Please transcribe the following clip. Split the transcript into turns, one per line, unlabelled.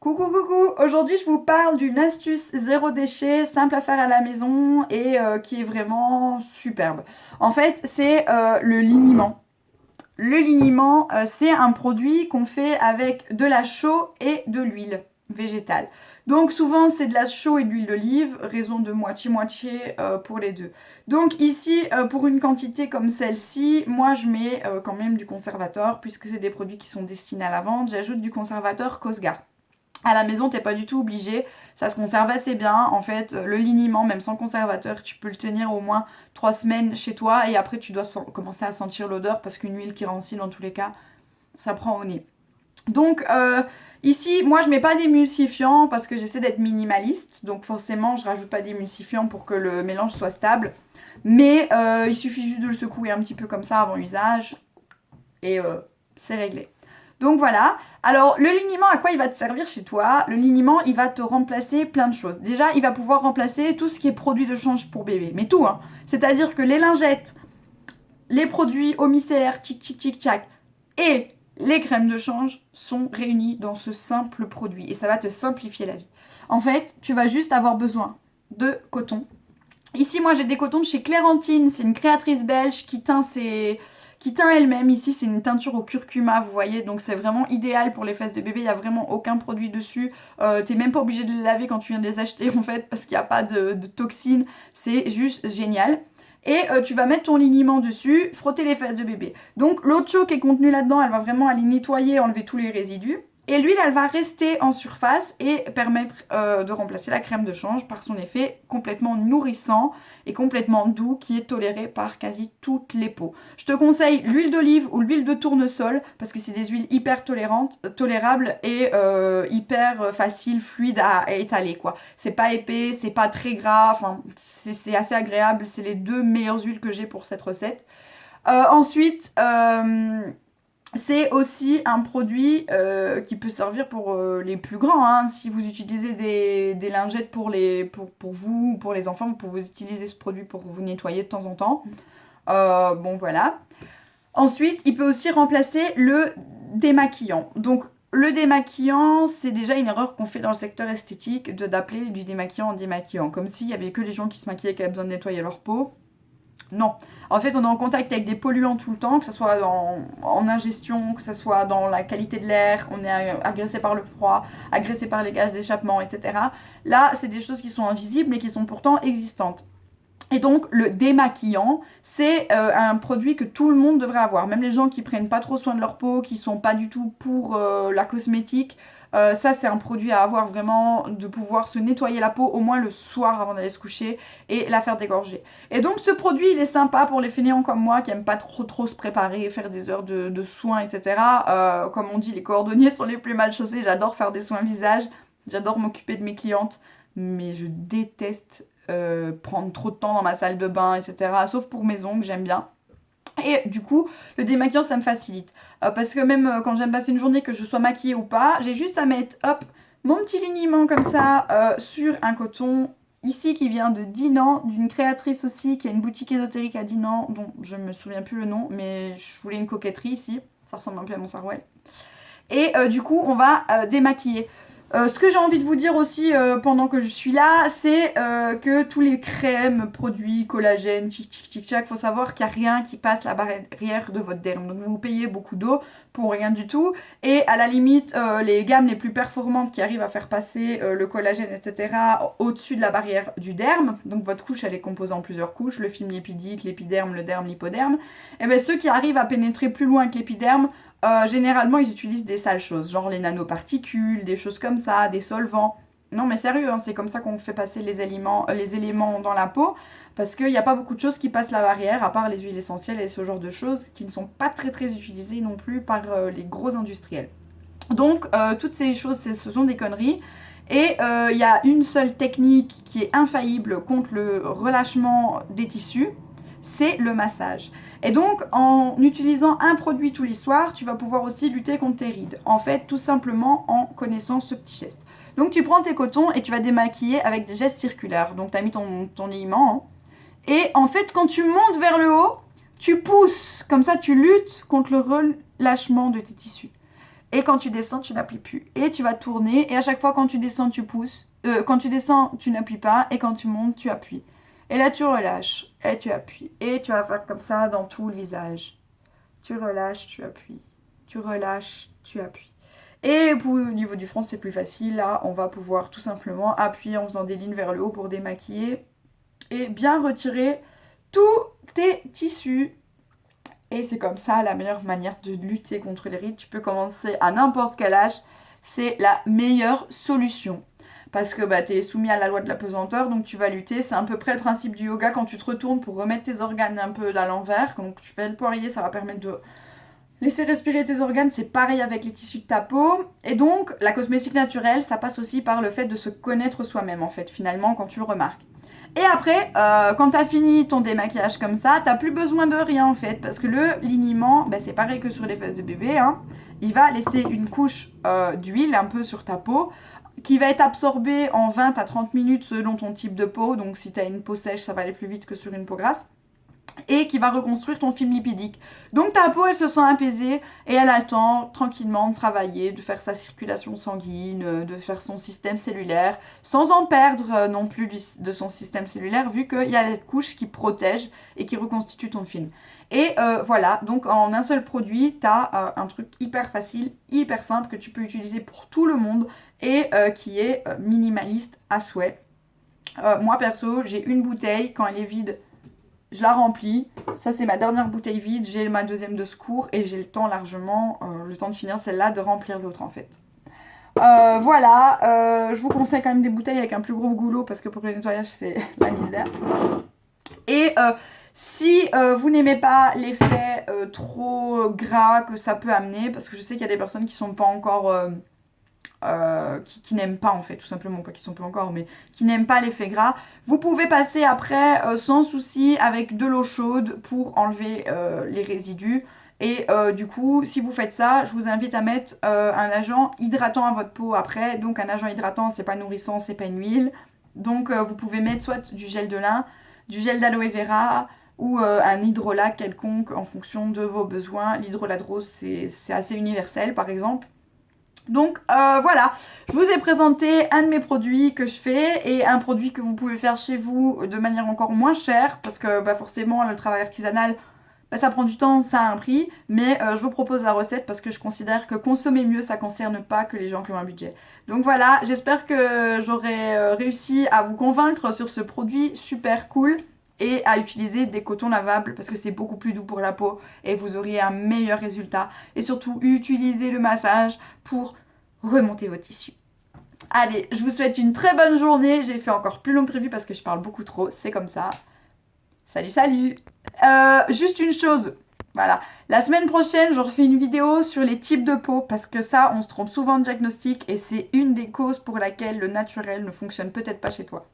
Coucou coucou, aujourd'hui je vous parle d'une astuce zéro déchet, simple à faire à la maison et qui est vraiment superbe. En fait, c'est le liniment. Le liniment, c'est un produit qu'on fait avec de la chaux et de l'huile végétale. Donc souvent c'est de la chaux et de l'huile d'olive, raison de moitié-moitié pour les deux. Donc ici, pour une quantité comme celle-ci, moi je mets quand même du conservateur, puisque c'est des produits qui sont destinés à la vente, j'ajoute du conservateur Cosgar. À la maison, t'es pas du tout obligé. Ça se conserve assez bien. En fait, le liniment, même sans conservateur, tu peux le tenir au moins 3 semaines chez toi. Et après, tu dois commencer à sentir l'odeur parce qu'une huile qui rancit, dans tous les cas, ça prend au nez. Donc, ici, moi, je mets pas d'émulsifiant parce que j'essaie d'être minimaliste. Donc, forcément, je rajoute pas d'émulsifiant pour que le mélange soit stable. Mais il suffit juste de le secouer un petit peu comme ça avant usage. Et c'est réglé. Donc voilà. Alors le liniment, à quoi il va te servir chez toi? Le liniment, il va te remplacer plein de choses. Déjà, il va pouvoir remplacer tout ce qui est produit de change pour bébé. Mais tout, hein. C'est-à-dire que les lingettes, les produits eau micellaire, tic tic tic tchac, et les crèmes de change sont réunis dans ce simple produit. Et ça va te simplifier la vie. En fait, tu vas juste avoir besoin de coton. Ici, moi, j'ai des cotons de chez Clérantine. C'est une créatrice belge qui teint elle-même. Ici, c'est une teinture au curcuma, vous voyez. Donc, c'est vraiment idéal pour les fesses de bébé. Il n'y a vraiment aucun produit dessus. T'es même pas obligé de les laver quand tu viens de les acheter, en fait, parce qu'il n'y a pas de toxines. C'est juste génial. Et tu vas mettre ton liniment dessus, frotter les fesses de bébé. Donc, l'eau de chaux qui est contenue là-dedans, elle va vraiment aller nettoyer, enlever tous les résidus. Et l'huile, elle va rester en surface et permettre de remplacer la crème de change par son effet complètement nourrissant et complètement doux qui est toléré par quasi toutes les peaux. Je te conseille l'huile d'olive ou l'huile de tournesol parce que c'est des huiles hyper tolérables et hyper faciles, fluides à étaler, quoi. C'est pas épais, c'est pas très gras, enfin c'est assez agréable. C'est les deux meilleures huiles que j'ai pour cette recette. Ensuite, c'est aussi un produit qui peut servir pour les plus grands, hein. Si vous utilisez des lingettes pour vous ou pour les enfants, vous pouvez utiliser ce produit pour vous nettoyer de temps en temps. Bon, voilà. Ensuite, il peut aussi remplacer le démaquillant. Donc, le démaquillant, c'est déjà une erreur qu'on fait dans le secteur esthétique d'appeler du démaquillant en démaquillant. Comme s'il n'y avait que les gens qui se maquillaient qui avaient besoin de nettoyer leur peau. Non. En fait, on est en contact avec des polluants tout le temps, que ce soit en ingestion, que ce soit dans la qualité de l'air, on est agressé par le froid, agressé par les gaz d'échappement, etc. Là, c'est des choses qui sont invisibles mais qui sont pourtant existantes. Et donc, le démaquillant, c'est un produit que tout le monde devrait avoir. Même les gens qui prennent pas trop soin de leur peau, qui sont pas du tout pour la cosmétique, ça, c'est un produit à avoir vraiment, de pouvoir se nettoyer la peau au moins le soir avant d'aller se coucher et la faire dégorger. Et donc, ce produit, il est sympa pour les fainéants comme moi qui n'aiment pas trop se préparer, faire des heures de soins, etc. Comme on dit, les cordonniers sont les plus mal chaussés. J'adore faire des soins visage, j'adore m'occuper de mes clientes, mais je déteste prendre trop de temps dans ma salle de bain, etc. Sauf pour mes ongles, j'aime bien. Et du coup, le démaquillant, ça me facilite. Parce que même quand j'aime passer une journée, que je sois maquillée ou pas, j'ai juste à mettre, hop, mon petit liniment comme ça sur un coton. Ici, qui vient de Dinan, d'une créatrice aussi, qui a une boutique ésotérique à Dinan, dont je me souviens plus le nom, mais je voulais une coquetterie ici. Ça ressemble un peu à mon sarouel. Et du coup, on va démaquiller. Ce que j'ai envie de vous dire aussi pendant que je suis là, c'est que tous les crèmes, produits, collagène, tchic tchic tchic tchac, faut savoir qu'il n'y a rien qui passe la barrière de votre derme. Donc vous payez beaucoup d'eau pour rien du tout. Et à la limite, les gammes les plus performantes qui arrivent à faire passer le collagène, etc., au-dessus de la barrière du derme, donc votre couche elle est composée en plusieurs couches, le film lipidique, l'épiderme, le derme, l'hypoderme, et bien ceux qui arrivent à pénétrer plus loin que l'épiderme, généralement, ils utilisent des sales choses, genre les nanoparticules, des choses comme ça, des solvants. Non, mais sérieux, hein, c'est comme ça qu'on fait passer les éléments dans la peau, parce qu'il n'y a pas beaucoup de choses qui passent la barrière, à part les huiles essentielles et ce genre de choses qui ne sont pas très utilisées non plus par les gros industriels. Donc, toutes ces choses, ce sont des conneries. Et il y a une seule technique qui est infaillible contre le relâchement des tissus, c'est le massage. Et donc, en utilisant un produit tous les soirs, tu vas pouvoir aussi lutter contre tes rides. En fait, tout simplement en connaissant ce petit geste. Donc, tu prends tes cotons et tu vas démaquiller avec des gestes circulaires. Donc, tu as mis ton liement. Hein. Et en fait, quand tu montes vers le haut, tu pousses. Comme ça, tu luttes contre le relâchement de tes tissus. Et quand tu descends, tu n'appuies plus. Et tu vas tourner. Et à chaque fois, quand tu descends, tu pousses. Quand tu descends, tu n'appuies pas. Et quand tu montes, tu appuies. Et là, tu relâches. Et tu appuies. Et tu vas faire comme ça dans tout le visage. Tu relâches, tu appuies. Tu relâches, tu appuies. Et pour, au niveau du front, c'est plus facile. Là, on va pouvoir tout simplement appuyer en faisant des lignes vers le haut pour démaquiller. Et bien retirer tous tes tissus. Et c'est comme ça la meilleure manière de lutter contre les rides. Tu peux commencer à n'importe quel âge. C'est la meilleure solution. Parce que tu es soumis à la loi de la pesanteur, donc tu vas lutter. C'est à peu près le principe du yoga quand tu te retournes pour remettre tes organes un peu à l'envers. Donc tu fais le poirier, ça va permettre de laisser respirer tes organes. C'est pareil avec les tissus de ta peau. Et donc la cosmétique naturelle, ça passe aussi par le fait de se connaître soi-même en fait, finalement, quand tu le remarques. Et après, quand tu as fini ton démaquillage comme ça, tu n'as plus besoin de rien en fait. Parce que le liniment, c'est pareil que sur les fesses de bébé. Hein, il va laisser une couche d'huile un peu sur ta peau qui va être absorbée en 20 à 30 minutes selon ton type de peau. Donc si tu as une peau sèche, ça va aller plus vite que sur une peau grasse. Et qui va reconstruire ton film lipidique. Donc ta peau, elle se sent apaisée et elle a le temps tranquillement de travailler, de faire sa circulation sanguine, de faire son système cellulaire, sans en perdre non plus de son système cellulaire, vu qu'il y a cette couche qui protège et qui reconstitue ton film. Et voilà, donc en un seul produit, tu as un truc hyper facile, hyper simple, que tu peux utiliser pour tout le monde et qui est minimaliste à souhait. Moi perso, j'ai une bouteille, quand elle est vide, je la remplis. Ça, c'est ma dernière bouteille vide. J'ai ma deuxième de secours et j'ai le temps largement, le temps de finir celle-là, de remplir l'autre en fait. Voilà, je vous conseille quand même des bouteilles avec un plus gros goulot parce que pour le nettoyage, c'est la misère. Et si vous n'aimez pas l'effet trop gras que ça peut amener, parce que je sais qu'il y a des personnes qui sont pas encore... qui n'aiment pas en fait, tout simplement, pas qui sont pas encore, mais qui n'aiment pas l'effet gras. Vous pouvez passer après sans souci avec de l'eau chaude pour enlever les résidus. Et du coup, si vous faites ça, je vous invite à mettre un agent hydratant à votre peau après. Donc un agent hydratant, c'est pas nourrissant, c'est pas une huile. Donc vous pouvez mettre soit du gel de lin, du gel d'aloe vera ou un hydrolat quelconque en fonction de vos besoins. L'hydrolat de rose, c'est assez universel par exemple. Donc voilà, je vous ai présenté un de mes produits que je fais et un produit que vous pouvez faire chez vous de manière encore moins chère parce que forcément le travail artisanal, ça prend du temps, ça a un prix, mais je vous propose la recette parce que je considère que consommer mieux, ça ne concerne pas que les gens qui ont un budget. Donc voilà, j'espère que j'aurai réussi à vous convaincre sur ce produit super cool et à utiliser des cotons lavables parce que c'est beaucoup plus doux pour la peau et vous auriez un meilleur résultat. Et surtout, utilisez le massage pour remonter vos tissus. Allez, je vous souhaite une très bonne journée. J'ai fait encore plus long que prévu parce que je parle beaucoup trop, c'est comme ça. Salut, salut. Juste une chose, voilà. La semaine prochaine, je refais une vidéo sur les types de peau parce que ça, on se trompe souvent de diagnostic et c'est une des causes pour laquelle le naturel ne fonctionne peut-être pas chez toi.